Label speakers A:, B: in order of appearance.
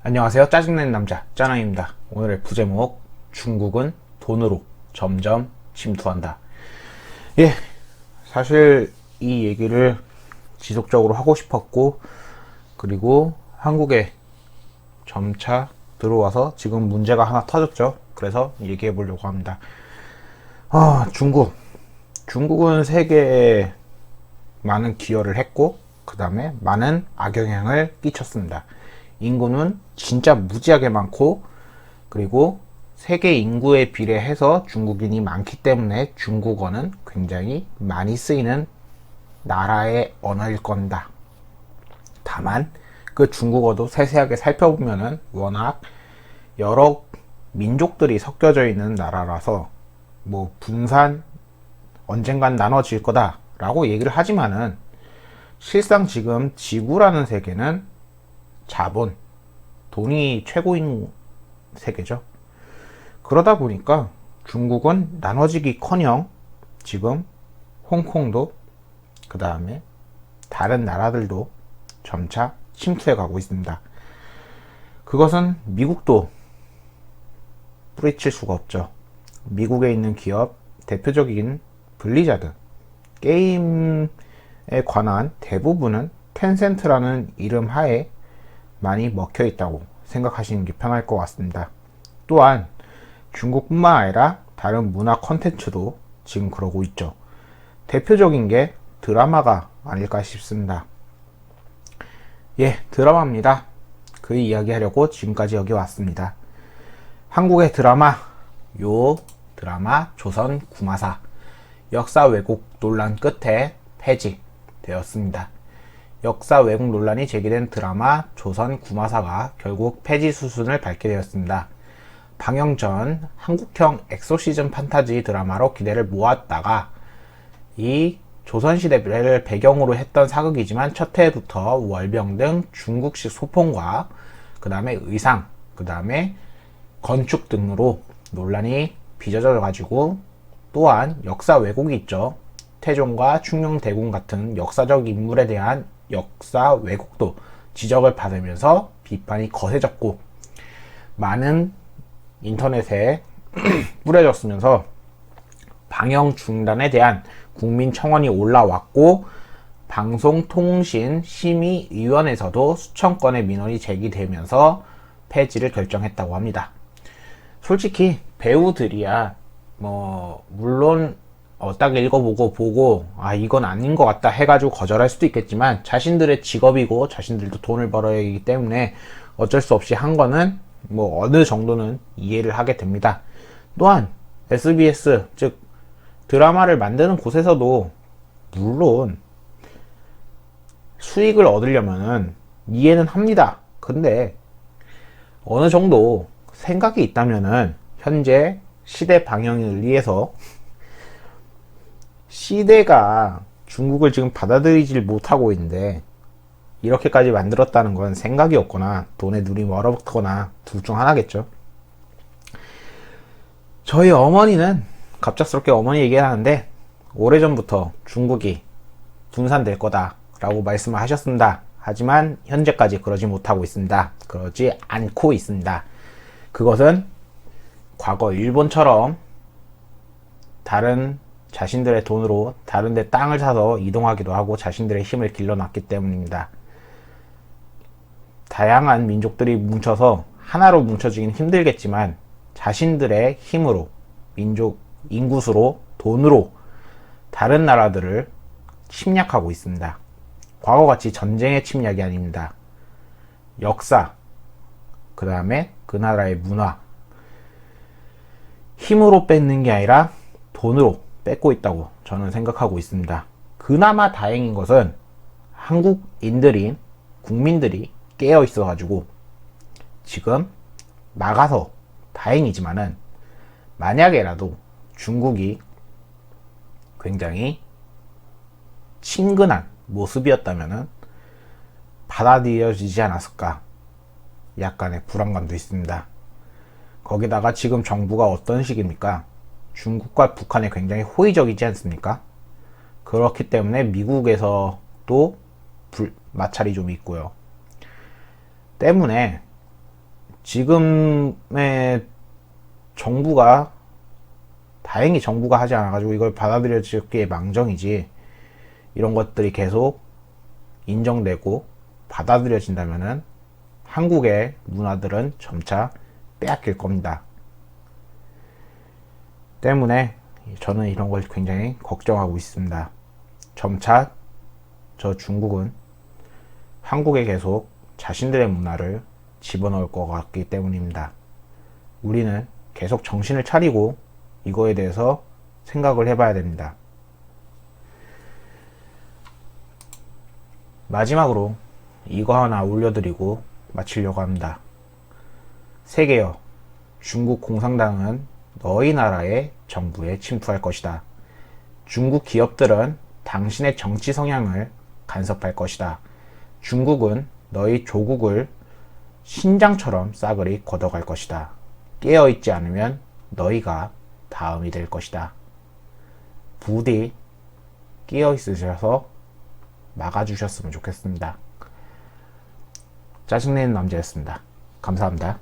A: 안녕하세요. 짜증내는 남자 짜나입니다. 오늘의 부제목, 중국은 돈으로 점점 침투한다. 예, 사실 이 얘기를 지속적으로 하고 싶었고, 그리고 한국에 점차 들어와서 지금 문제가 하나 터졌죠. 그래서 얘기해 보려고 합니다. 중국은 세계에 많은 기여를 했고, 그 다음에 많은 악영향을 끼쳤습니다. 인구는 진짜 무지하게 많고, 그리고 세계 인구에 비례해서 중국인이 많기 때문에 중국어는 굉장히 많이 쓰이는 나라의 언어일 겁니다. 다만 그 중국어도 세세하게 살펴보면은 워낙 여러 민족들이 섞여져 있는 나라라서 뭐 분산 언젠간 나눠질 거다 라고 얘기를 하지만은, 실상 지금 지구라는 세계는 자본, 돈이 최고인 세계죠. 그러다 보니까 중국은 나눠지기커녕 지금 홍콩도, 그 다음에 다른 나라들도 점차 침투해 가고 있습니다. 그것은 미국도 뿌리칠 수가 없죠. 미국에 있는 기업 대표적인 블리자드, 게임에 관한 대부분은 텐센트라는 이름 하에 많이 먹혀 있다고 생각하시는 게 편할 것 같습니다. 또한 중국뿐만 아니라 다른 문화 컨텐츠도 지금 그러고 있죠. 대표적인 게 드라마가 아닐까 싶습니다. 예, 드라마입니다. 그 이야기 하려고 지금까지 여기 왔습니다. 한국의 드라마, 요 드라마 조선 구마사 역사 왜곡 논란 끝에 폐지되었습니다. 역사 왜곡 논란이 제기된 드라마 조선 구마사가 결국 폐지 수순을 밟게 되었습니다. 방영 전 한국형 엑소시즘 판타지 드라마로 기대를 모았다가, 이 조선시대를 배경으로 했던 사극이지만 첫 회부터 월병 등 중국식 소품과 그 다음에 의상, 그 다음에 건축 등으로 논란이 빚어져 가지고, 또한 역사 왜곡이 있죠. 태종과 충녕대군 같은 역사적 인물에 대한 역사 왜곡도 지적을 받으면서 비판이 거세졌고, 많은 인터넷에 뿌려졌으면서 방영 중단에 대한 국민 청원이 올라왔고, 방송통신심의위원회에서도 수천 건의 민원이 제기되면서 폐지를 결정했다고 합니다. 솔직히 배우들이야 물론 딱 읽어보고 이건 아닌 것 같다 해가지고 거절할 수도 있겠지만, 자신들의 직업이고 자신들도 돈을 벌어야 하기 때문에 어쩔 수 없이 한 거는 어느 정도는 이해를 하게 됩니다. 또한 SBS, 즉 드라마를 만드는 곳에서도 물론 수익을 얻으려면은 이해는 합니다. 근데 어느 정도 생각이 있다면은 현재 시대 방향을 위해서, 시대가 중국을 지금 받아들이질 못하고 있는데 이렇게까지 만들었다는 건 생각이 없거나 돈에 눈이 멀었거나 둘 중 하나겠죠. 저희 어머니는 갑작스럽게 어머니 얘기하는데, 오래전부터 중국이 분산될 거다 라고 말씀을 하셨습니다. 하지만 현재까지 그러지 못하고 있습니다. 그러지 않고 있습니다. 그것은 과거 일본처럼 다른 자신들의 돈으로 다른 데 땅을 사서 이동하기도 하고 자신들의 힘을 길러놨기 때문입니다. 다양한 민족들이 뭉쳐서 하나로 뭉쳐지긴 힘들겠지만 자신들의 힘으로, 민족 인구수로, 돈으로 다른 나라들을 침략하고 있습니다. 과거같이 전쟁의 침략이 아닙니다. 역사, 그 다음에 그 나라의 문화, 힘으로 뺏는 게 아니라 돈으로 뺏고 있다고 저는 생각하고 있습니다. 그나마 다행인 것은 한국인들인 국민들이 깨어 있어 가지고 지금 막아서 다행이지만은, 만약에라도 중국이 굉장히 친근한 모습이었다면은 받아들여지지 않았을까, 약간의 불안감도 있습니다. 거기다가 지금 정부가 어떤 식입니까? 중국과 북한에 굉장히 호의적이지 않습니까? 그렇기 때문에 미국에서도 마찰이 좀 있고요. 때문에 지금의 정부가, 다행히 정부가 하지 않아가지고 이걸 받아들여지기에 망정이지, 이런 것들이 계속 인정되고 받아들여진다면은 한국의 문화들은 점차 빼앗길 겁니다. 때문에 저는 이런 걸 굉장히 걱정하고 있습니다. 점차 저 중국은 한국에 계속 자신들의 문화를 집어넣을 것 같기 때문입니다. 우리는 계속 정신을 차리고 이거에 대해서 생각을 해봐야 됩니다. 마지막으로 이거 하나 올려드리고 마치려고 합니다. 세계여, 중국 공산당은 너희 나라의 정부에 침투할 것이다. 중국 기업들은 당신의 정치 성향을 간섭할 것이다. 중국은 너희 조국을 신장처럼 싸그리 걷어갈 것이다. 깨어있지 않으면 너희가 다음이 될 것이다. 부디 깨어있으셔서 막아주셨으면 좋겠습니다. 짜증내는 남자였습니다. 감사합니다.